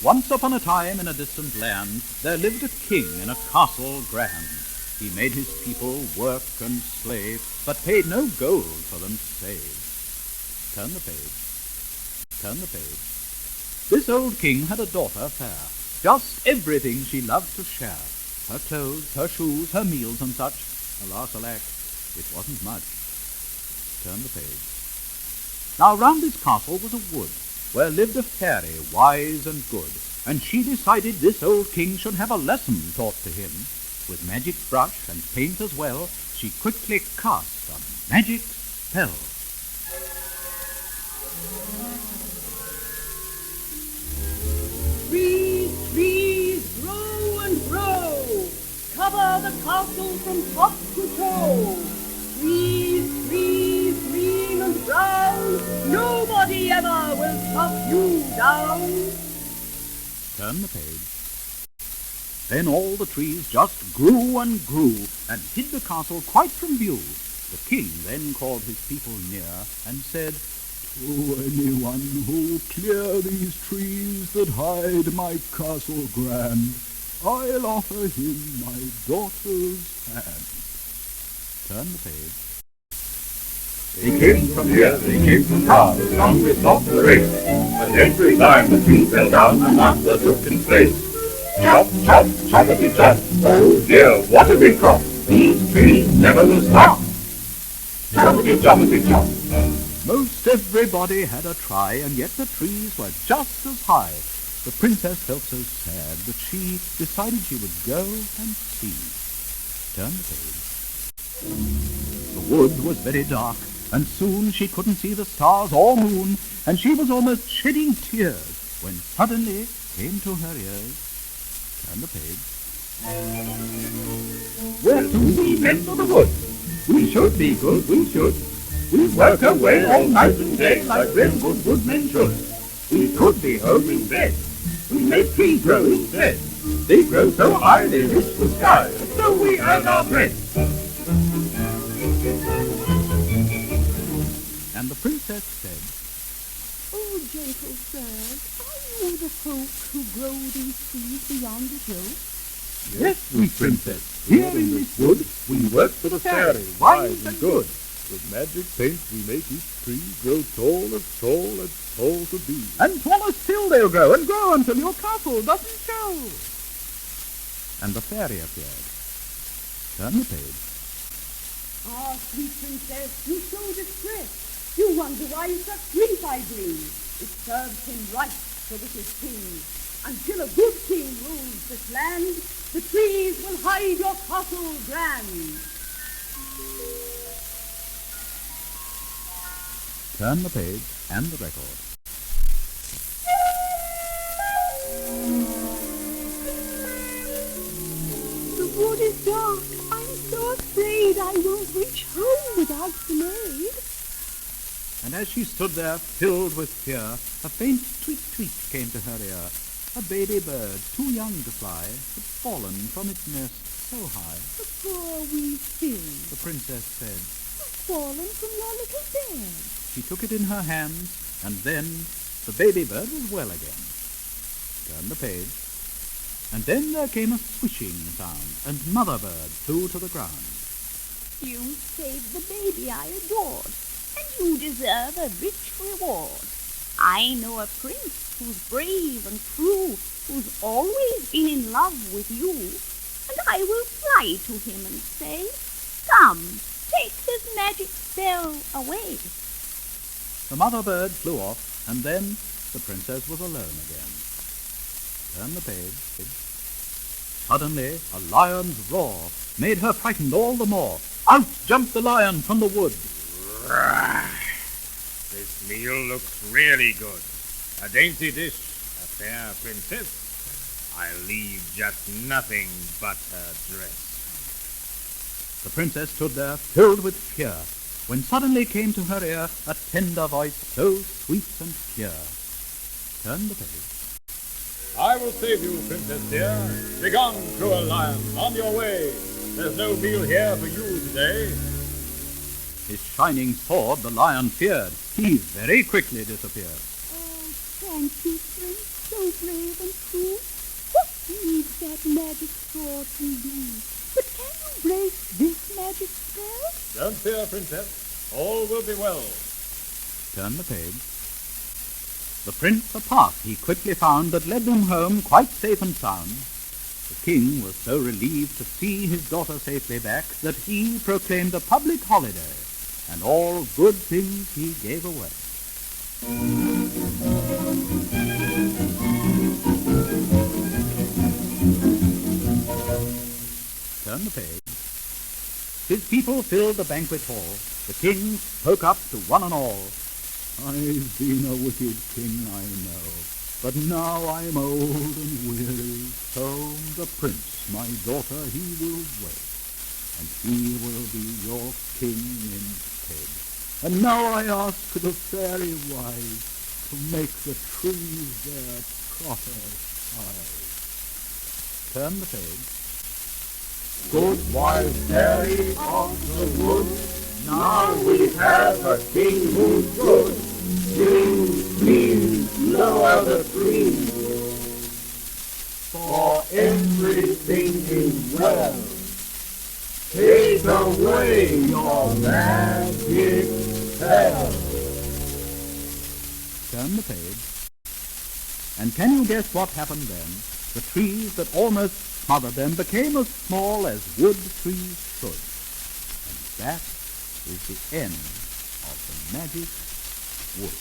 Once upon a time in a distant land, there lived a king in a castle grand. He made his people work and slave, but paid no gold for them to save. Turn the page. Turn the page. This old king had a daughter fair. Just everything she loved to share. Her clothes, her shoes, her meals and such. Alas, alack, it wasn't much. Turn the page. Now round this castle was a wood, where lived a fairy wise and good, and she decided this old king should have a lesson taught to him. With magic brush and paint as well, she quickly cast a magic spell. Trees, trees, grow and grow, cover the castle from top to toe. Trees, trees, green and brown, nobody ever will chop you down. Turn the page. Then all the trees just grew and grew, and hid the castle quite from view. The king then called his people near, and said, "To anyone who'll clear these trees that hide my castle grand, I'll offer him my daughter's hand." Turn the page. They came from here, they came from far, as long as off the race. And every time the tree fell down, another took its place. Chop, chop, choppity chop, oh dear, what a big crop! These trees never will stop. Choppity choppity chop. Most everybody had a try, and yet the trees were just as high. The princess felt so sad that she decided she would go and see. Turn the page. The wood was very dark, and soon she couldn't see the stars or moon, and she was almost shedding tears, when suddenly came to her ears. Turn the page. Where to we men for the wood? We should be good, we should. We work away all night and day, like real good woodmen should. We could be home in bed. We make trees grow instead. They grow so high they reach the sky, so we earn our bread. And the princess said, "Oh, gentle sirs, are you the folk who grow these trees beyond the hill?" Yes, sweet princess, here in this wood we work for the fairy, wise and good. With magic paint we make each tree grow tall as tall to be. "And taller still they'll grow, and grow until your castle doesn't show." And the fairy appeared. Turn the page. Ah, sweet princess, you show distress. You wonder why such grief I bring. It serves him right, for this is king. Until a good king rules this land, the trees will hide your castle grand. Turn the page and the record. The wood is dark. I'm so afraid I won't reach home without the maid. And as she stood there, filled with fear, a faint tweet-tweet came to her ear. A baby bird, too young to fly, had fallen from its nest so high. The poor wee thing, The princess said. has fallen from your little bed. She took it in her hands, and then the baby bird was well again. Turn the page. And then there came a swishing sound, and mother bird flew to the ground. You saved the baby I adored, and you deserve a rich reward. I know a prince who's brave and true, who's always been in love with you, and I will fly to him and say, "Come, take his magic spell away." The mother bird flew off, and then the princess was alone again. Turn the page. Suddenly, a lion's roar made her frightened all the more. Out jumped the lion from the wood. This meal looks really good. A dainty dish, a fair princess. I'll leave just nothing but her dress. The princess stood there, filled with fear, when suddenly came to her ear a tender voice so sweet and clear. Turn the page. I will save you, princess dear. Begone, cruel lion, on your way. There's no meal here for you today. His shining sword the lion feared. He very quickly disappeared. Oh, thank you, Prince. so brave and true? What needs that magic sword to do? But can you break this magic spell? Don't fear, Princess. All will be well. Turn the page. The prince a path he quickly found that led them home quite safe and sound. The king was so relieved to see his daughter safely back that he proclaimed a public holiday, and all good things he gave away. Turn the page. His people filled the banquet hall. The king spoke up to one and all. I've been a wicked king, I know, but now I'm old and weary, so the prince, my daughter, he will wed, and he will be your king instead. And now I ask the fairy wise to make the trees their proper size. Turn the page. Good wise fairy of the wood, now we have a king who's good. King, please lower the trees, for everything is well. Take away your magic spell. Turn the page. And can you guess what happened then? The trees that almost smothered them became as small as wood trees should. And that is the end of the magic wood.